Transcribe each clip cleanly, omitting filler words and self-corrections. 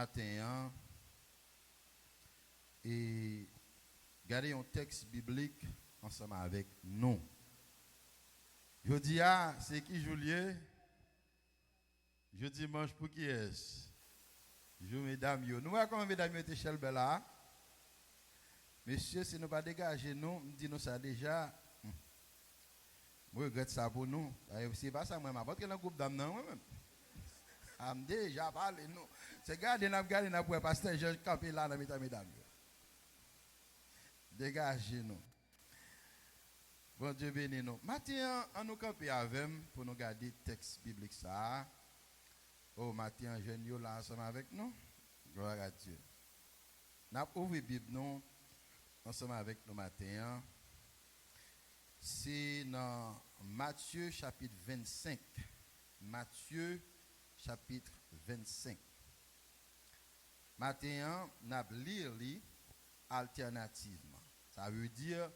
matin et garder un texte biblique ensemble avec nous. Je dis c'est qui Julien? Je dimanche pour qui est-ce? Je mesdames yo. Nous voyons comment mesdames étaient chez là. Monsieur, si nous pas dégager nous, dit nous ça déjà. Je regrette ça pour nous. C'est pas ça moi, parce que dans le groupe d'âmes non moi-même. Am déjà parlé nous. C'est garder n'a pour pasteur Georges camper là dans mesdames. Dégagez nous. Bon Dieu béni nous. Matin, on nous camper avec pour nous garder texte biblique ça. Oh, matin, jeune yo là ensemble avec nous. Gloire à Dieu. N'a ouvert Bible nous ensemble avec nous matin. C'est dans Matthieu chapitre 25. Matthieu chapitre 25. Matin, n'a lire li alternativement. Ça veut dire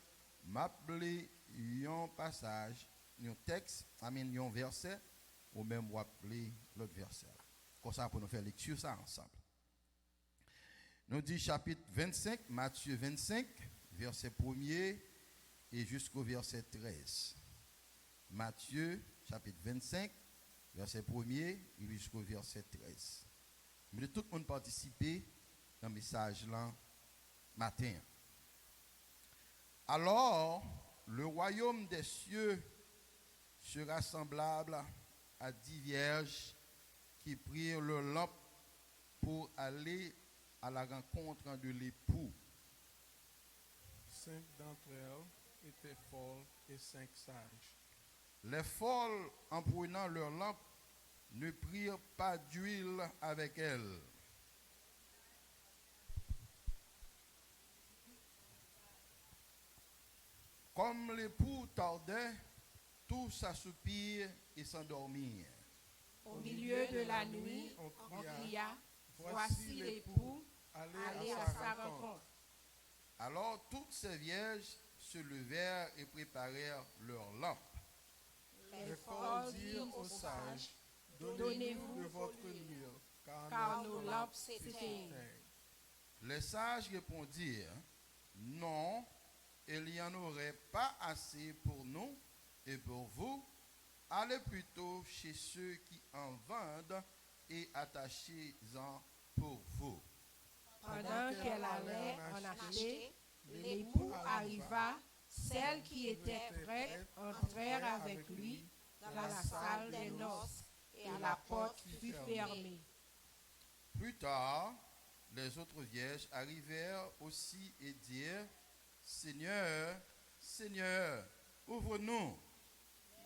m'appeler un passage, un texte, un verset ou même appeler l'autre verset. Comme ça pour nous faire lecture ça ensemble. Nous dit chapitre 25, Matthieu 25, verset 1er et jusqu'au verset 13. Matthieu chapitre 25, verset 1er et jusqu'au verset 13. Mais tout le monde participer dans le message là matin. Alors, le royaume des cieux sera semblable à 10 vierges qui prirent leur lampe pour aller à la rencontre de l'époux. 5 d'entre elles étaient folles et 5 sages. Les folles, en prenant leur lampe, ne prirent pas d'huile avec elles. Comme l'époux tardait, tous s'assoupirent et s'endormirent. Au milieu de la nuit, on cria, voici l'époux, allez à sa rencontre. Alors toutes ces vierges se levèrent et préparèrent leurs lampes. Les folles dirent aux sages, donnez-vous de votre huile, car nos lampes s'éteignent. Les sages répondirent, non, il n'y en aurait pas assez pour nous et pour vous. Allez plutôt chez ceux qui en vendent et attachez-en pour vous. Pendant qu'elle allait en acheter, l'époux arriva. Celles qui étaient prêtes entrèrent avec lui dans la salle des noces et la porte fut fermée. Plus tard, les autres vierges arrivèrent aussi et dirent, Seigneur, Seigneur, ouvre-nous.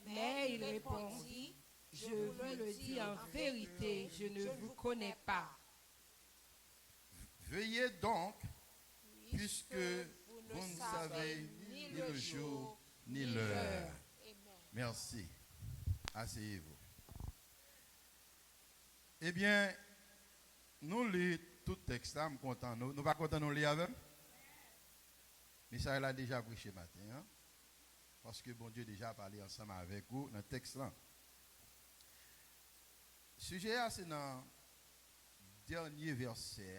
Mais il répondit, je vous le dis en vérité, je ne vous connais pas. Veuillez donc, puisque vous ne savez ni le jour ni l'heure. Merci. Asseyez-vous. Eh bien, nous lisons tout texte là, nous content. Nous pas content de lire avec. Michel a déjà prêché matin, hein? Parce que bon Dieu déjà parlé ensemble avec vous dans le texte là. Le sujet c'est dans le dernier verset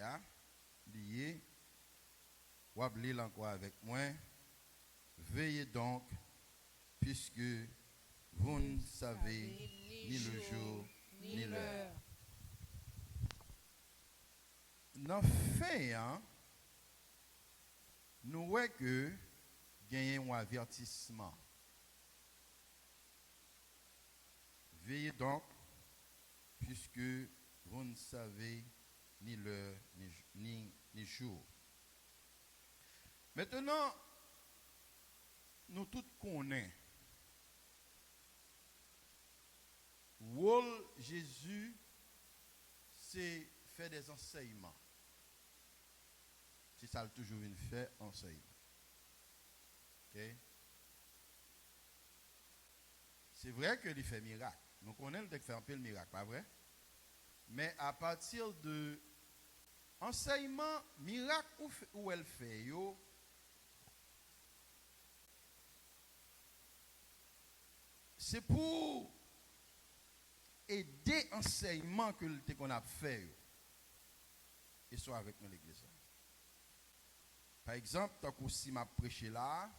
lié. Ou lire encore avec moi. Veillez donc, puisque vous ne savez ni le jour ni l'heure. Dans le fait, nous voyons que gagnons un avertissement. Veillez donc, puisque vous ne savez ni l'heure ni jour. Maintenant, nous tous connaissons rôle Jésus, c'est faire des enseignements. C'est ça toujours une fait enseignement. Ok? C'est vrai que il fait miracle. Nous connaissons qu'il fait un peu le miracle, pas vrai? Mais à partir de enseignement, miracle où elle fait, c'est pour aider enseignement que qu'on a fait. et soit avec nous l'église. Par exemple, tant que si m'a prêché là,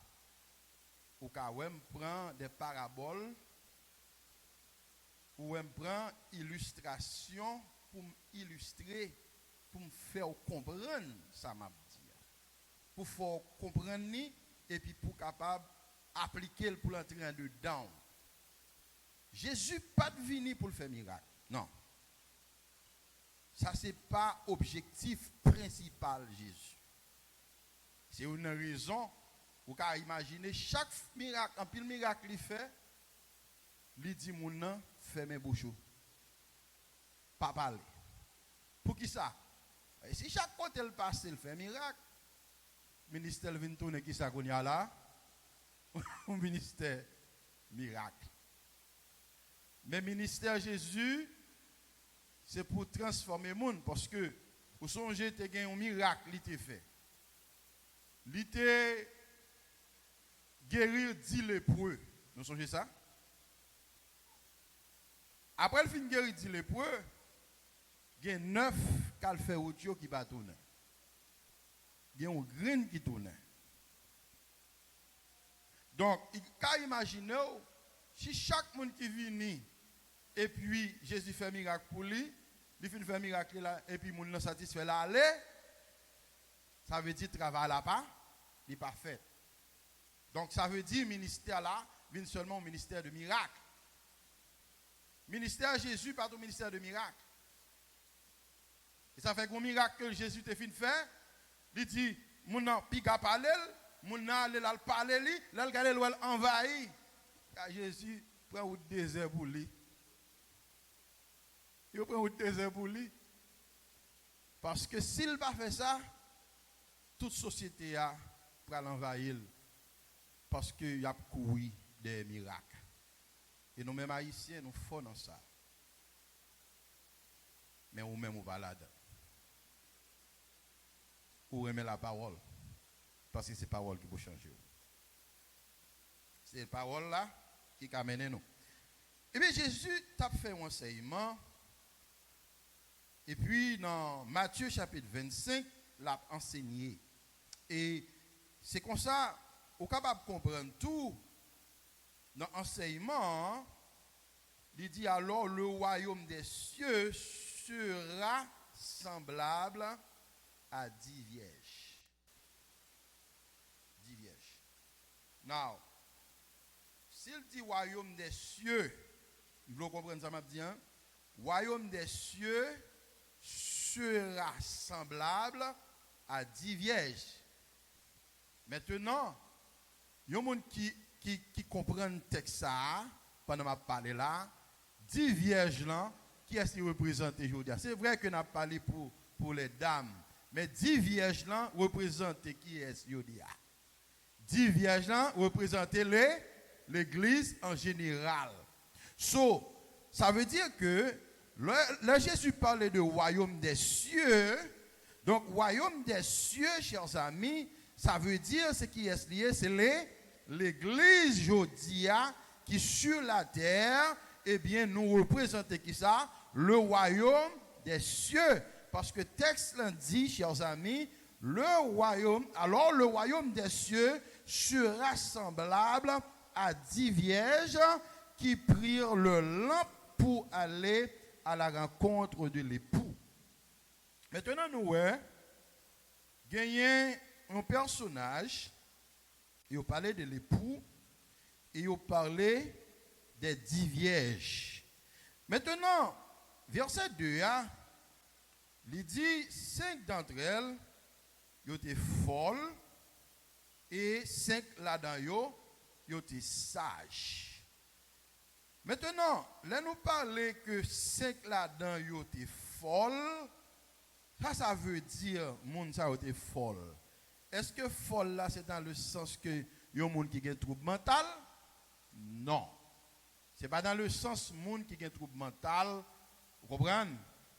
ou quand on prend des paraboles, ou on prend illustration pour illustrer, pour me faire comprendre ça m'a dit. Pour faire comprendre et puis pour capable appliquer pour l'entrer dedans. Jésus pas venu pour le faire miracle. Non. Ça c'est pas objectif principal Jésus. C'est une raison vous pouvez imaginer chaque miracle, en pile miracle qu'il fait, il dit mon nom fermez bouche. Pas parler. Pour qui ça? Et si chaque côté il passe, il fait miracle. Ministère vient tourner qui ça qu'on y a là? Un ministère miracle. Mais ministère Jésus, c'est pour transformer le monde. Parce que, vous songez, il y a un miracle qui était fait. Il était guérir 10 lépreux. Vous songez ça? Après le fin de guérir 10 lépreux, il y a 9 qui fait autre chose qui va tourner. Il y a un grain qui tourne. Donc, il faut imaginer si chaque monde qui vient et puis Jésus fait miracle pour lui, il fait un miracle là et puis monde satisfait là aller, ça veut dire travail là pas, il n'est pas fait. Donc ça veut dire ministère là vient seulement au ministère de miracle. Ministère Jésus pas au ministère de miracle. Et ça fait qu'un miracle que Jésus te fait faire, il dit mon nan pika parler, mon nan aller là parler li, là le garder l'ouel envahi. Car Jésus prend au désert pour lui. Il prend au désert pour lui. Parce que s'il pas fait ça, toute société a pour l'envahir. Parce qu'il y a couru des miracles. Et nous mêmes haïtiens, nous faisons dans ça. Mais nous-mêmes, nous va là-dedans. Ou aimer la parole. Parce que c'est la parole qui peut changer. C'est la parole là qui a mené nous. Et bien Jésus t'a fait un enseignement. Et puis dans Matthieu chapitre 25, l'a enseigné. Et c'est comme ça, on est capable de comprendre tout. Dans l'enseignement, il dit alors le royaume des cieux sera semblable à 10 vierges. 10 vierges. Now, s'il dit royaume des cieux, vous comprenez ça, m'a dit, hein? Royaume des cieux sera semblable à 10 vierges. Maintenant, il y a des gens qui comprennent le texte ça, pendant que je parle là, 10 vierges là, qui est-ce qui représente aujourd'hui? C'est vrai que nous avons parlé pour les dames, mais 10 vierges là représentent qui est-ce aujourd'hui? 10 vierges là représentent l'église en général. Ça veut dire que là Jésus parlait de royaume des cieux. Donc royaume des cieux, chers amis, ça veut dire ce qui est lié, c'est l'église jodia qui sur la terre, eh bien nous représentons qui ça? Le royaume des cieux. Parce que le texte dit, chers amis, alors le royaume des cieux sera semblable à 10 vierges qui prirent le lampe pour aller à la rencontre de l'époux. Maintenant, nous gagnons un personnage, il parlait de l'époux et il parlait des 10 vierges. Maintenant, verset 2, il dit 5 d'entre elles, ils étaient folles et 5 là-dedans, ils étaient sages. Maintenant, là nous parlons que 5 là-dedans, ils étaient folles. Ça veut dire monde ça été folle. Est-ce que folle là c'est dans le sens que y a monde qui a un trouble mental? Non. C'est pas dans le sens monde qui a un trouble mental, vous comprenez?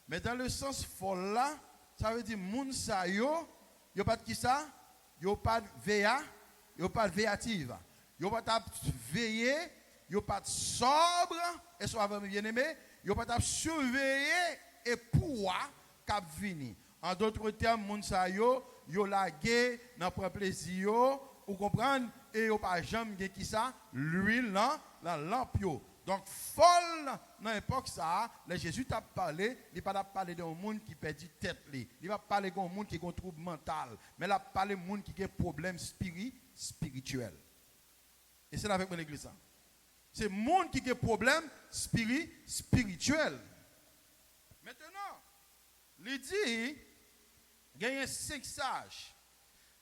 Mais dans le sens folle là, ça veut dire monde ça yo pas de qui ça? Yo pas de VA, yo pas de véative. Yo pas de veiller, yo pas de sobre, et soit bien aimé, yo pas de surveiller et pouvoir cap vini. En d'autres termes, moun sa yo lagué dans prend plaisir ou comprendre et yo pas jamais gen qui ça l'huile dans lampe yo. Donc folle dans l'époque ça, le Jésus t'a parlé, il pas parlé d'un monde qui perdit tête li. Il va parler d'un monde qui a un trouble mental, mais il a parlé d'un monde qui a un problème spirituel. Et c'est là avec l'église ça. C'est monde qui a un problème spirituel. Maintenant, il dit il y a 5 sages.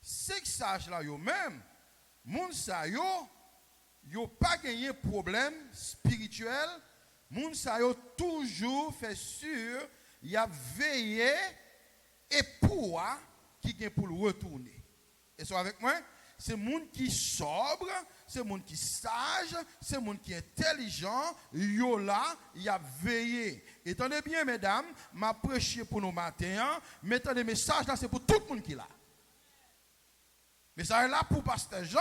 5 sages là yo même, moun sa yo pas gagné problème spirituel, moun sa yo toujours fait sûr y a veillé et pour qui gagne pour le retourner. Et soit avec moi, c'est moun qui sobre, c'est moun qui sage, c'est moun qui intelligent, yo là, y a veillé. Et tenez bien mesdames, m'a prêché pour nous matin, mais attendez message là c'est pour tout le monde qui là. Mais ça est là pour pasteur Jean,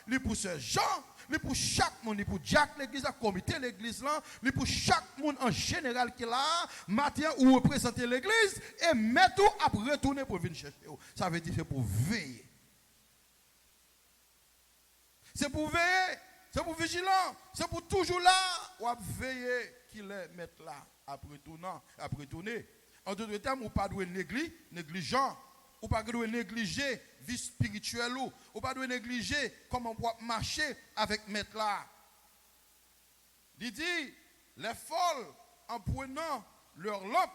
li pour sœur Jean, li pour chaque monde, li pour Jack l'église, le comité l'église là, li pour chaque monde en général qui est là, matin ou représenter l'église et mettre tout à retourner pour venir chercher. Ça veut dire c'est pour veiller. C'est pour veiller, c'est pour vigilant, c'est pour toujours là ou à veiller qu'il est mettre là après tourner. En d'autres termes, ou pas doit négligent. Ou pas de négliger vie spirituelle ou pas de négliger comment on peut marcher avec maître là. Il dit les folles en prenant leur lampe,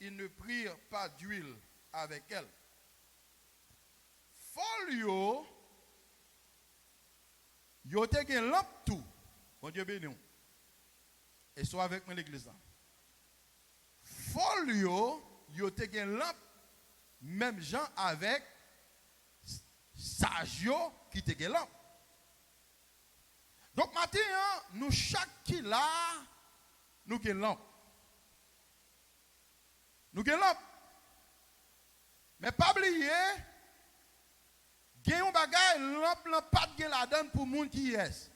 ils ne prirent pas d'huile avec elles. Folles yo te gen lampe tout. Bon Dieu béni. Et soit avec moi l'église là. Folles yo te gen lampe même gens avec sagio qui te gen lampe. Donc matin nous chaque qui là nous gen lampe. Nous gen lampe. Mais pas oublier gen yon bagay lampe pas gen la donne pour moun qui est.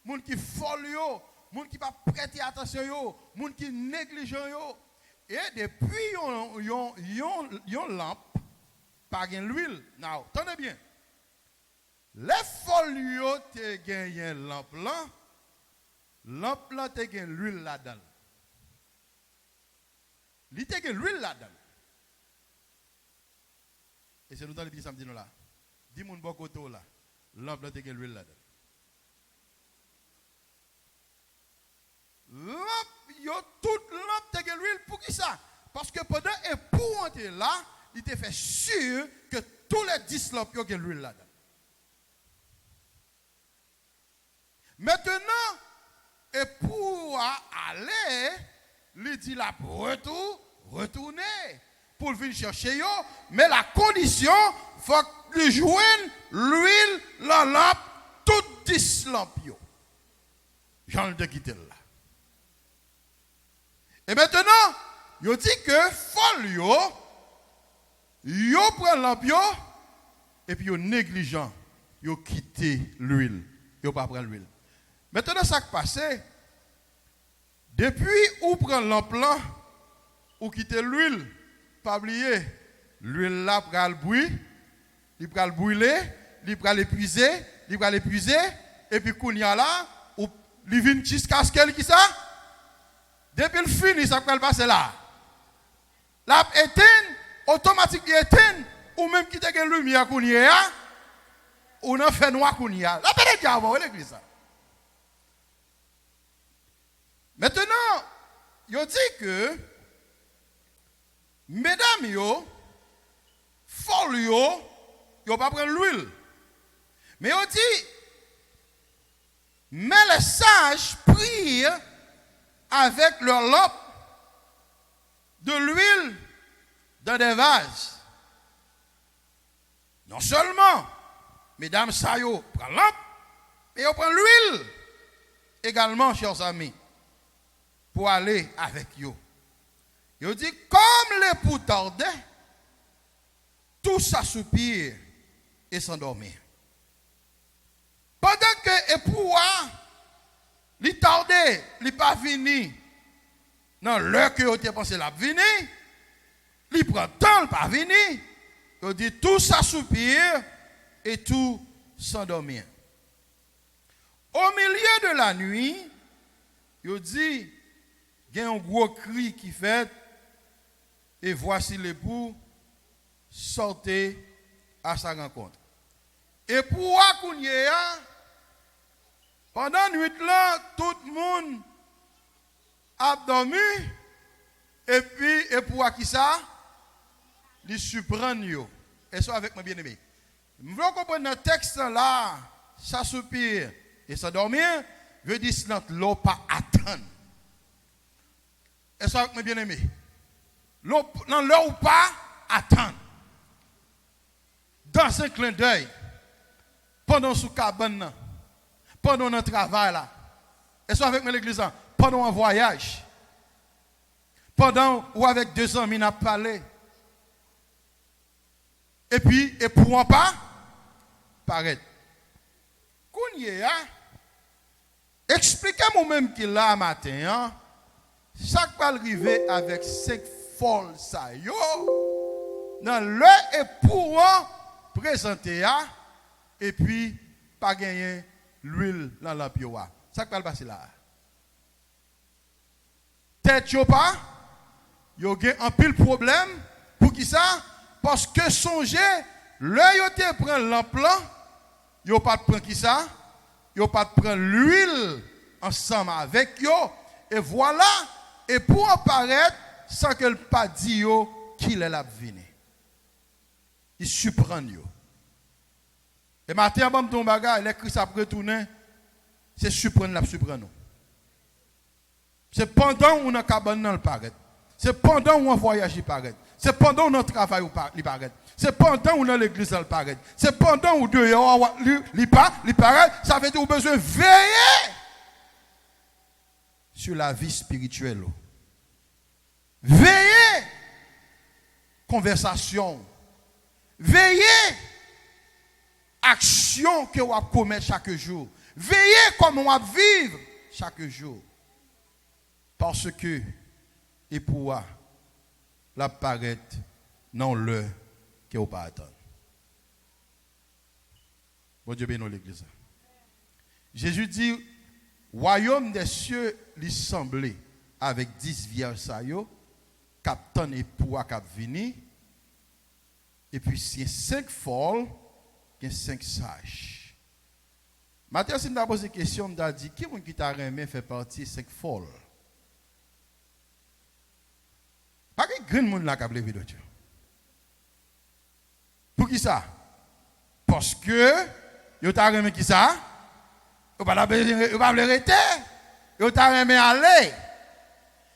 Moun qui folle yo, moun qui pas prêter attention yo, moun qui négligent yo. Et depuis yon lampe pas gen l'huile. Now, tenez bien. Les folio te gen lampe là te gen l'huile là-dedans. Li te gen l'huile là-dedans. Et c'est nous dans le dit samedi là. Dis moun bon côté là. Lampe là te gen l'huile là-dedans. Toute lampe te gen l'huile pour qui ça? Parce que pendant et pour entrer là, il te fait sûr que tous les 10 lampes ont l'huile là-dedans. Maintenant, et pour aller, il dit là pour retourner, pour venir chercher yo, mais la condition, il faut qu'il joigne l'huile, la lampe, toutes 10 lampes yo. J'en ai quitté là. Et maintenant, il dit que folle yo prend lampe yo et puis yo négligent, yo quitté l'huile, yo pas prend l'huile. Maintenant ça qui passe, depuis ou prend lampe là ou quitter l'huile, pas oublier l'huile là pral brûler, il pral brûler, il pral épuiser et puis kounya là ou li vinn jusqu'à ce qu'elle qui ça depuis le fini ça pral passer là. La éteint automatiquement éteint ou même qui te gen lumière kounya ou nan fait noir kounya. La peut-être avant l'église ça. Maintenant, yo dit que mesdames yo folle yo pas prendre l'huile. Mais yo dit mais les sages prirent avec leur lampe de l'huile dans des vases. Non seulement, mesdames, ça yo prend lampe, mais yo prend l'huile également, chers amis, pour aller avec yo. Yo dit, comme l'époux tardait, tous s'assoupirent et s'endormirent. Pendant que l'époux li tardait, li pas venu, dans l'heure que vous avez pensé la venir, Il prend temps, pas venir. Il dit tout s'assoupir et tout s'endormir. Au milieu de la nuit, il dit, il y a un gros cri qui fait, et voici l'époux sortez à sa rencontre. Et pour Akounia, pendant la nuit là, tout le monde a dormi, et puis, et pour qui ça? Il surprend. Et ça avec moi bien-aimé. Vous voulez comprendre dans le texte là, ça soupire et ça dormir, veut dire que l'eau pas attendre. Et ça avec moi bien-aimé. Dans l'heure ou pas attendre. Dans un clin d'œil, pendant sous cabane, pendant notre travail là, et ça avec moi l'église là, pendant un voyage, pendant ou avec 2 amis n'a parlé. Et puis, et pour pas paraître. Kounye, expliquez-moi même qu'il a matin, ça va arriver avec 5 folles, ça yo, dans le et pour présenter, et puis, pas gagner l'huile dans la pioa. Ça va passer là. Tête yo pas, yo gen un pile problème, pour qui ça? Parce que songez, le yo te prend l'emploi, yo pas prendre qui ça? Yo pas prendre l'huile ensemble avec yo et voilà et pour apparaître sans que le pas dit yo qu'il est la venir. Il surprend yo. Et matin avant ton bagage, les Christ après retourner, c'est surprendre la surprendre. C'est pendant où on a cabane dans le paraître. C'est pendant où on voyage il paraît. C'est pendant où on travaille il paraît. C'est pendant où on a l'église il paraît. C'est pendant où dehors il paraît. Ça veut dire qu'on a besoin de veiller sur la vie spirituelle. Veiller conversation. Veiller action que on commet chaque jour. Veiller comment on vivre chaque jour. Parce que et pour la paraître non le que vous pas attendre. Bon Dieu bénisse l'église. Jésus dit royaume des cieux lui semblait avec 10 vierges ça yo captain et pour cap venir et puis c'est 5 folles et 5 sages. Matthieu si m'a posé question m'a dit qui t'a remis fait partie 5 folles. Pas que grand monde là qui a levé de Dieu. Pour qui ça? Parce que yo t'a remis qui ça? Yo pas l'arrêter. Yo t'a remis aller.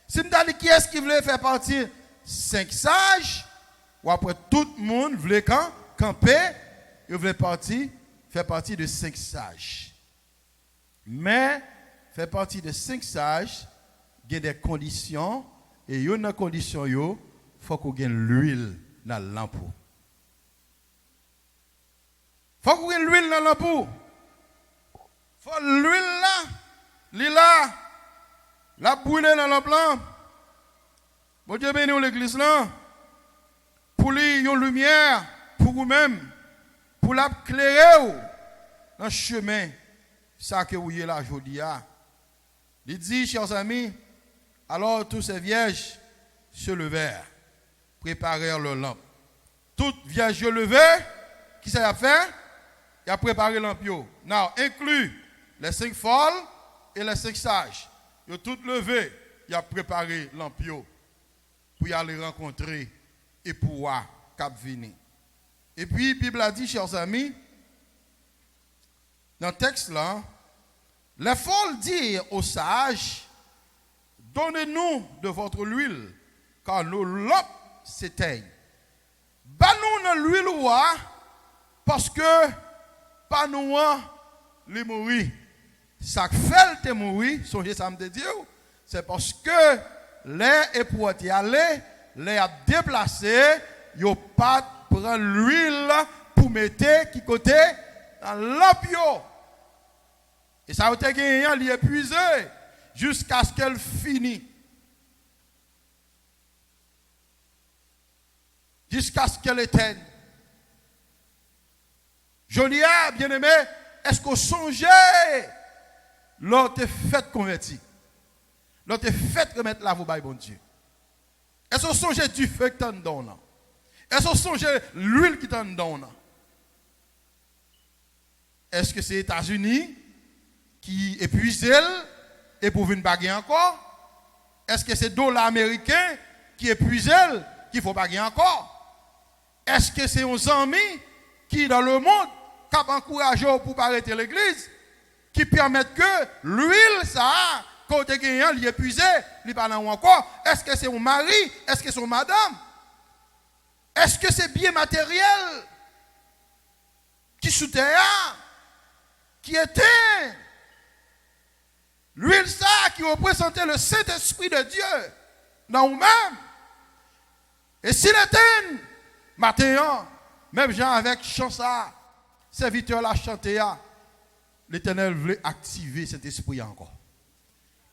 Si m'ta dit qui est-ce qui voulait faire partie 5 sages ou après tout le monde voulait camper, yo voulait faire partie de 5 sages. Mais faire partie de 5 sages, il y a des conditions. Et il y a une condition, il faut qu'on ait l'huile dans la lampe. Il faut qu'on ait l'huile dans la lampe. Il faut l'huile là, la brûler dans la lampe. Bon Dieu bénisse l'église là. Pour lui, il y a une lumière pour vous-même. Pour l'éclairer dans le chemin. Ça que vous y là aujourd'hui. Il dit, chers amis, alors tous ces vierges se levèrent, préparèrent leur lampe. Toutes vierges se levèrent, qui ça a fait? Il a préparé l'ampio. Now, inclus les 5 folles et les 5 sages. Ils ont toutes levé, il a préparé l'ampio pour y aller rencontrer et pouvoir cap venir. Et puis, la Bible a dit, chers amis, dans le texte là, les folles dirent aux sages, donnez-nous de votre huile, car nos lampes s'éteignent. Bannou dans l'huile parce que pas nous les mourir. Ça fait le mourir, songez ça me dit, c'est parce que les époux y aller, les a déplacé, yo pas prendre l'huile pour mettre qui côté dans l'lampe. Et ça a été gagné, il épuisé jusqu'à ce qu'elle finisse. jusqu'à ce qu'elle éteigne. Jolie, bien-aimé, est-ce qu'on songeait lors de fait converti? Lors de fait remettre la voix, bon Dieu. Est-ce qu'on songeait du feu qui t'en donne? Est-ce qu'on songeait l'huile qui t'en donne? Est-ce que c'est les États-Unis qui épuisent et pour venir baguer encore? Est-ce que c'est le dollar américain qui épuise qui faut baguer encore? Est-ce que c'est nos amis qui dans le monde qui ont encouragé pour arrêter l'église, qui permettent que l'huile, ça, côté gagnant, l'épuisé, il pas encore? Est-ce que c'est mon mari? Est-ce que c'est mon madame? Est-ce que c'est bien matériel qui sous terre, qui était l'huile ça qui représentait le Saint-Esprit de Dieu dans nous-mêmes? Et s'il était matin, même gens avec chant ça, serviteur l'a chanté, l'Éternel voulait activer cet esprit encore.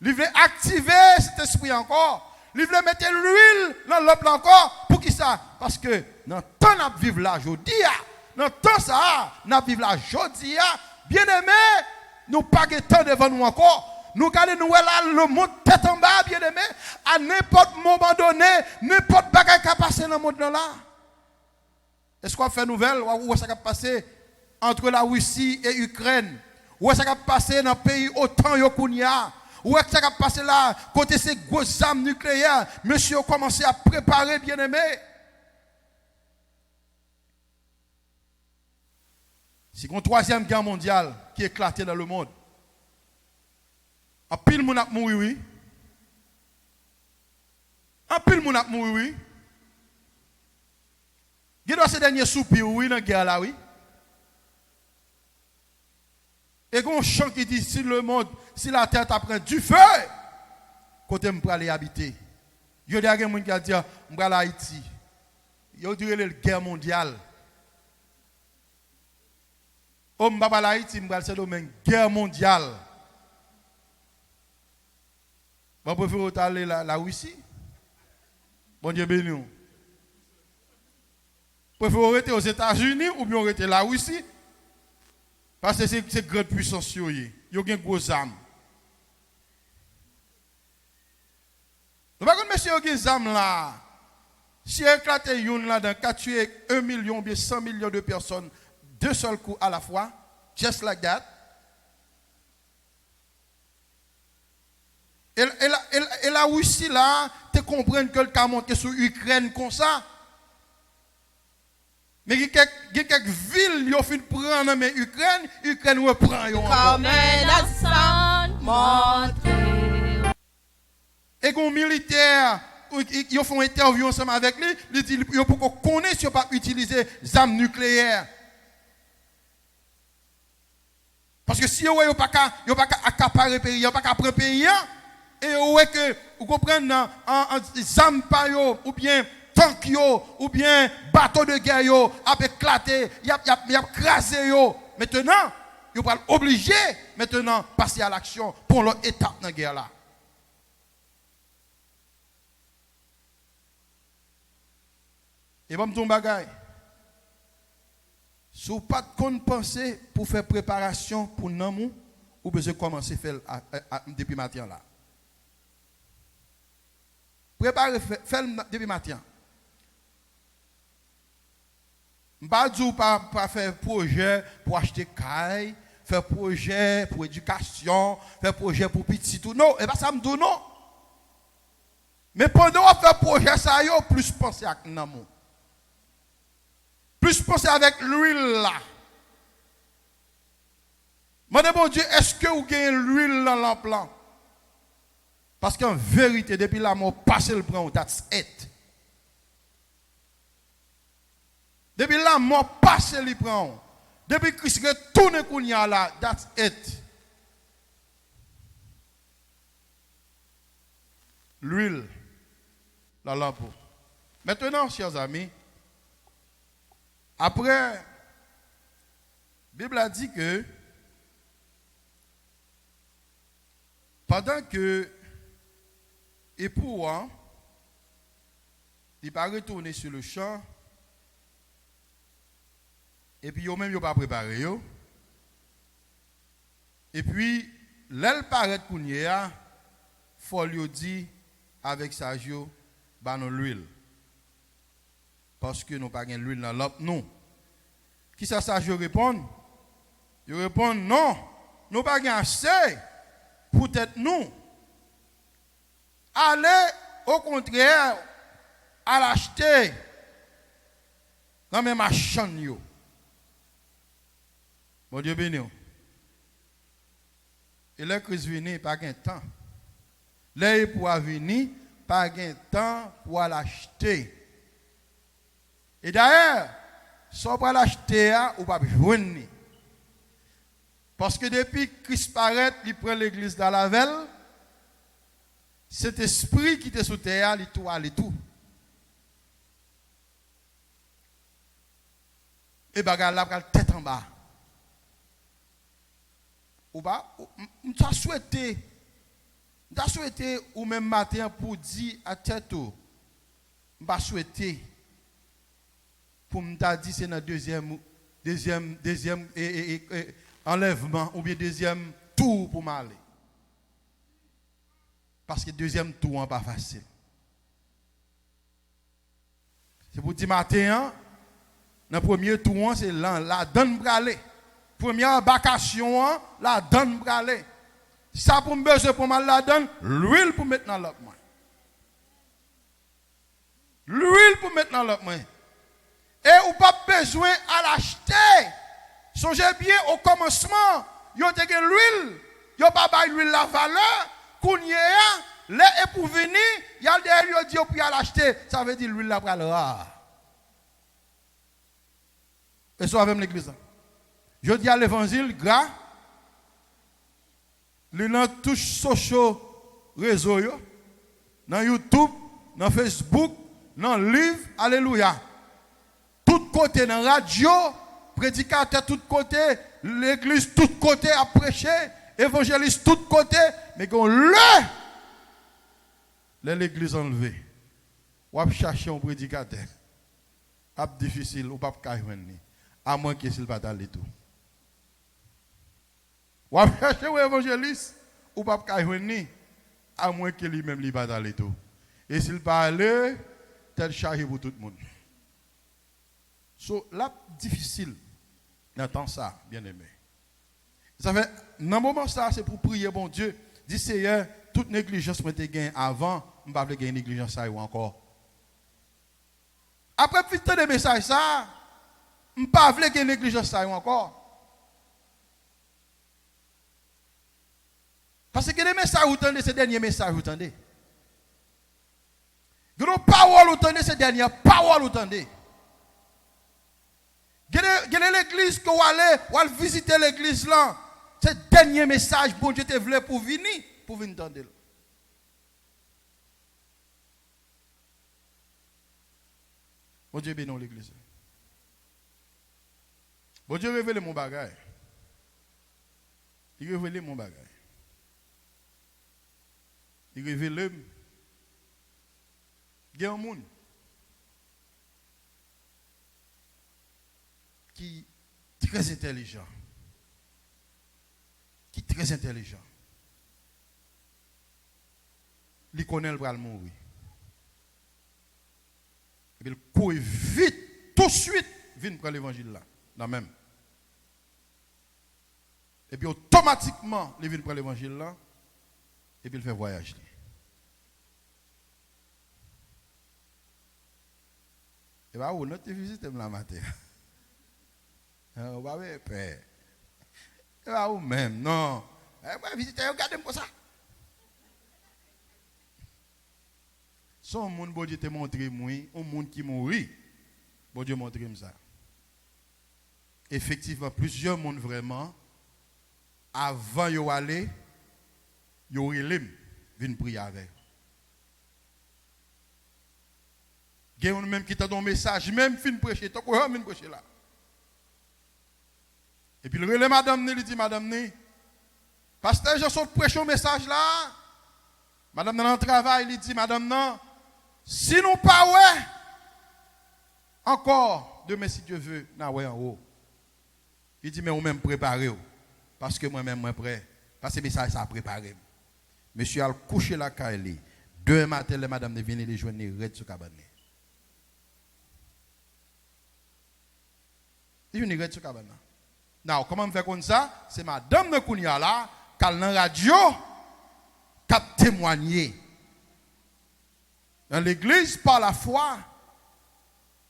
Il voulait activer cet esprit encore. Il voulait mettre l'huile dans l'autre encore. Pour qui ça? Parce que dans le temps nous vivons là aujourd'hui, dans le temps ça, nous vivons là aujourd'hui, bien aimé, nous pas de temps devant nous encore. Nous regardons nous là le monde tête en bas, bien aimé, à n'importe moment donné, n'importe bagaille qui a passé dans le monde là. Est-ce qu'on fait nouvelle ou est-ce qui a passé entre la Russie et l'Ukraine? Ou est-ce qui a passé dans le pays autant Yokunia? Ou est-ce qui a passé là côté ces grosses armes nucléaires? Monsieur a commencé à préparer, bien aimé. C'est une troisième guerre mondiale qui éclatait dans le monde. En pile moun a mouru, oui. En pile moun a mouru, oui. Il doit se dernier soupir, oui, dans la guerre là, oui. Et il y a un chant qui dit, si le monde, si la terre t'apprend du feu, côté je peux aller habiter. Il y a des gens qui disent, je vais aller à Haïti. Il y a une guerre mondiale. Oh, je vais aller à Haïti, je vais aller à une guerre mondiale. Je préfère aller à la Russie. Bon Dieu béni. Je préfère rester aux États-Unis ou bien rester la Russie. Parce que c'est une grande puissance. Il y a une grosse arme. Nous ne monsieur, il y a une arme là. Si éclate une là, dans 4 tuer 1 million ou bien 100 millions de personnes d'un seul coup à la fois, just like that. Et la Russie là, tu comprends que le cas monte sur l'Ukraine comme ça. Mais il y a quelques villes qui ont fait prendre mais Ukraine reprend. Comme un sang montré. Et quand militaire, ils font une interview ensemble avec lui, ils disent qu'il faut qu'on connaisse si on ne pas utiliser des armes nucléaires. Parce que si on n'a pas qu'à accaparer le pays, on n'a pas qu'à prendre le pays, et vous comprenez, des armes ou bien tank ou bien bateau de guerre a éclaté, il a crasé maintenant, il va obligé maintenant passer à l'action pour l'autre étape dans la guerre là. Et bon ton bagay. Si vous pas de penser pour faire préparation pour nous, ou besoin commencer à faire depuis matin là. Préparer faire depuis matin. Je ne vais pas faire projet pour acheter caille, faire projet pour éducation, faire projet pour petit tout. Non, et pas ça me dit non. Mais pendant qu'on fait projet, ça y est, plus penser à nous. Plus penser avec l'huile là. Mon bon Dieu, est-ce que vous gagnez l'huile dans l'emploi? Parce qu'en vérité, depuis la mort, passé le prend, that's it. Depuis la mort, passé le prend. Depuis Christ retourne kounya là, that's it. L'huile, la lampe. Maintenant, chers amis, après, la Bible a dit que pendant que l'époux il va retourner sur le champ, Et puis, yo même, yo pas préparé, yo. Et puis, l'elle paraît qu'on y a, faut lui dire, avec sa jo, bah non l'huile. Parce que nous pas gain l'huile dans l'autre, non. Qui ça je réponds? Je réponds non, nous pas gain assez pour être nous. Allez au contraire à l'acheter dans mes machines yo. Bon Dieu béni. Et là Christ venu pas gain temps. Là pour venir pas gain temps pour l'acheter. Et d'ailleurs, si on va l'acheter, on va joindre. Parce que depuis que Christ paraît, il prend l'église dans la velle, cet esprit qui était sous terre, il toile et tout. Et bagarre là, la tête en bas. Ou pas, on t'a souhaité ou même matin pour dire à tête, on va souhaiter. Pour me dire c'est notre deuxième enlèvement ou bien deuxième tour pour m'aller. Parce que deuxième tour n'est pas facile. C'est pour dire matin, dans le premier tour, c'est la donne pour aller. Première vacation, la donne pour aller. Ça pour me besoin pour mal la donne, l'huile pour mettre dans l'autre main. L'huile pour mettre dans l'autre main. Et ou pas besoin à l'acheter. Songez bien au commencement, yo te gen l'huile, yo pas bay l'huile la valeur, kounye a, les et pour venir, y a derrière yo dit yo pour l'acheter, ça veut dire l'huile la pral rare. Et ça avec l'église. Je dis à l'évangile gras, les dans touche sociaux réseau yo, dans YouTube, dans Facebook, dans livre, alléluia. Tout côté dans la radio, prédicateur tout côté, l'église tout côté à prêcher, évangéliste tout côté, mais quand l'église enlevée, ou chercher un prédicateur, c'est difficile, ou pas joindre, à moins que s'il va d'aller tout. Ou chercher un évangéliste, ou pas joindre, à moins que lui-même il va d'aller tout. Et s'il va aller, tel chargé pour tout le monde. So, là, difficile d'entendre ça, bien aimé. Ça fait, dans le moment ça, c'est pour prier, bon Dieu. Dis Seigneur, toute négligence que tu as gagnée avant, je ne vais pas gagner négligence ça ou encore. Après, putain de message ça, je ne vais pas gagner négligence ça ou encore. Parce que les messages vous entendez, ces derniers messages vous entendez. Les paroles vous entendez, ces dernières paroles vous entendez. L'église que vous allez visiter l'église là, c'est le dernier message bon Dieu te voulait pour venir entendre. Bon Dieu bénit l'église. Bon Dieu révèle mon bagage. Il révèle mon bagage. Il révèle il y a un monde qui est très intelligent. Il connaît le bras mourir. Et puis il court vite, tout de suite, vient prendre l'évangile là, dans même. Et puis automatiquement, il vient prendre l'évangile là, et puis il fait voyage. Et bien, où notre visite la matin? On va avoir peur. Et bien, où même? Non. On va visiter, regardez comme ça. Son monde, bon Dieu te montre moi, un monde qui mourit, bon Dieu montre ça. Effectivement, plusieurs mondes vraiment, avant de aller, ils viennent prier avec. Il y a même qui t'a donné un message, même fin prêcher, tu as même prêcher là. Et puis le relais madame il dit madame pasteur je suis prêcher un message là. Madame dans le travail il dit madame non si nous pas ouais encore demain si Dieu veut na ouais en haut. Il dit, mais on même préparé. Parce que moi-même, moi prêt. Parce que le message, ça a préparé. Monsieur a couché la caille. Demain matin, les madame de venir les joindre red sur cabane. Il vient red sur cabane. Non, comment on fait comme ça? C'est madame de Kounia là, qui a dans la radio, qui a témoigné. Dans l'église, par la foi,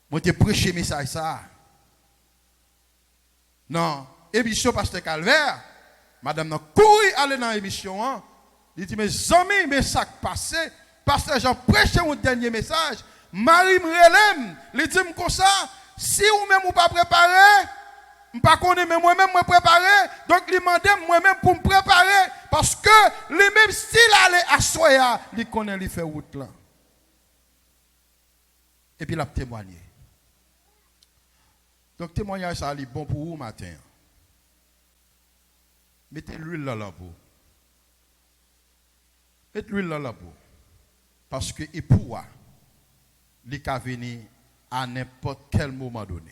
moi te prêché le message ça. Non, émission Pasteur Calvaire, madame n'a couru aller dans l'émission. Hein. Il dit, mes amis, mais ça qui passé, Pasteur Jean prêché mon dernier message, Marie Mrelem, il dit comme ça, si ou même ou pas préparé, je ne sais pas mais moi-même me préparer, donc il m'a demandé moi-même pour me préparer, parce que le même style allait à Soya, il connaît, il fait route là. Et puis il a témoigné. Donc témoignage ça est bon pour vous matin. Mettez l'huile dans la peau. Mettez l'huile dans la peau. Parce que et pour il peut venir à n'importe quel moment donné.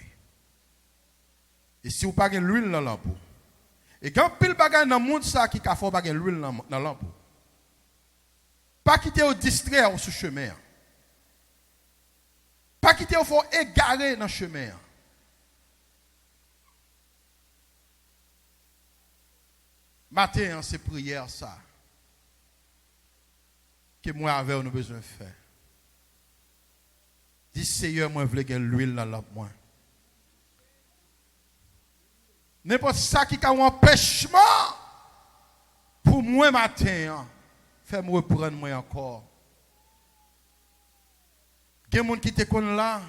Et si vous n'avez pas l'huile dans la peau, et quand pile bagage dans le monde ça qui a fait pas l'huile dans la peau, pas quitter au distraire sur chemin. Pas quitter au faut égarer dans le chemin. Matin, c'est prière ça. Que moi avec nous besoin de faire. Dis Seigneur, moi je veux que l'huile dans la moi. N'importe ça qui a un empêchement pour moi matin, fais-moi reprendre moi encore. Il y a des gens qui te connaissent là,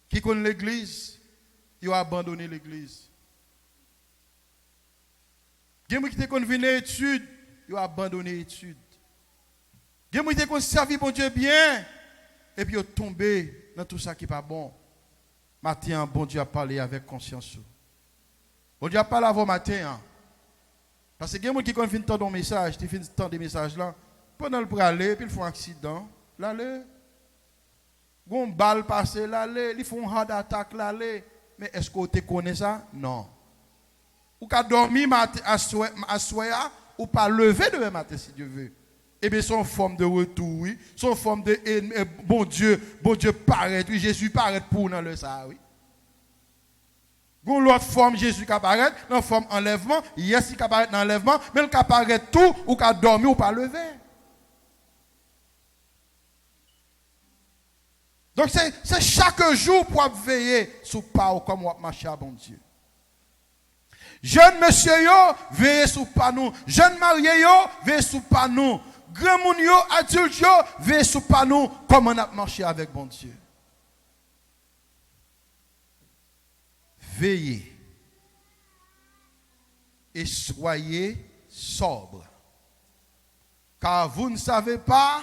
qui connaissent l'église, ils ont abandonné l'église. Il y a des gens qui te connaissent venir études, ils ont abandonné l'étude. Il y a des gens qui te connaissent servir bon Dieu bien, et puis ils ont tombé dans tout ça qui n'est pas bon. Matin, bon Dieu a parlé avec conscience. Bon Dieu a parlé avant matin. Parce que il y a des gens qui connaissent entendre un message, ils finissent entendre des messages là, pendant le praler, puis ils font un accident. L'aller. Gon balle passé l'aller, ils font un hard attack l'aller. Mais est-ce que tu connais ça? Non. Ou qu'à dormir à soya ou pas lever demain matin si Dieu veut. Eh bien, son forme de retour, oui. Son forme de bon Dieu paraît, oui. Jésus paraît pour nous dans le ça, oui. Gon l'autre forme Jésus qui apparaît, dans forme enlèvement, yes qui apparaît dans enlèvement, mais il apparaît tout ou qu'à dormir ou pas lever. Donc c'est chaque jour pour veiller sur pas comme on marche à bon Dieu. Jeune monsieur yo, veillez sur pas nous. Jeune marié yo, veillez sur pas nous. Grand moun yo, adulte yo, veillez sur pas nous comme on a marché avec bon Dieu. Veillez et soyez sobres. Car vous ne savez pas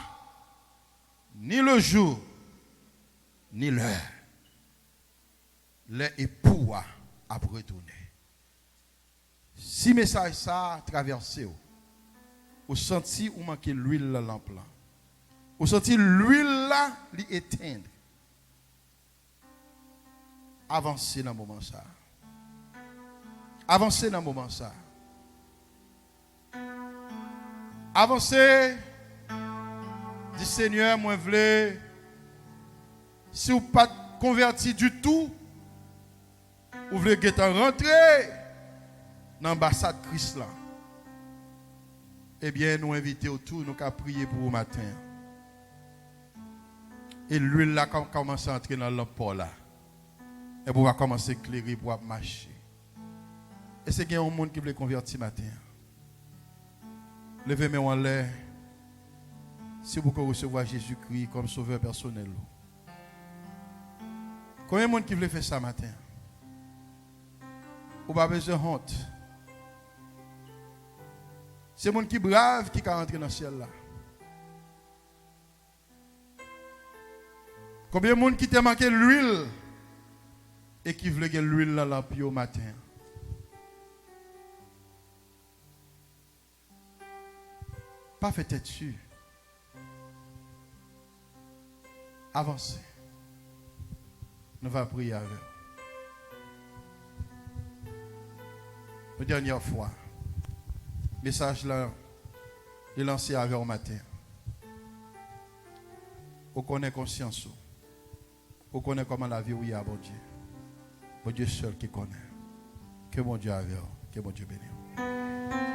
ni le jour ni l'heure. Les époux a retourné. Si message ça traversé, vous senti ou manquez l'huile dans la lampe là. Vous senti l'huile là li éteindre. Avancez dans le moment ça. Avancez dans le moment ça. Avancez. Dis Seigneur, moi voulais. Si vous n'êtes pas converti du tout, vous voulez rentrer dans l'ambassade de Christ là. Eh bien, nous invitons autour, nous allons prier pour vous matin. Et l'huile là commence à entrer dans la lampe là. Et vous va commencer à éclairer pour marcher. Et c'est qu'il y a un monde qui veut convertir matin. Levez-moi en l'air. Si vous pouvez recevoir Jésus-Christ comme sauveur personnel. Combien de monde qui veut faire ça matin? Ou pas besoin de honte. C'est monde qui brave qui va rentrer dans le ciel là. Combien de monde qui t'a manqué l'huile et qui veut que l'huile dans la lampe au matin? Pas fait tête dessus. Avancez. Nous allons prier avec. Une dernière fois, message là, il est lancé avec au matin. Vous connaissez conscience. Vous connaissez comment la vie où il y a bon Dieu. Bon Dieu seul qui connaît. Que mon Dieu avec vous. Que mon Dieu bénisse.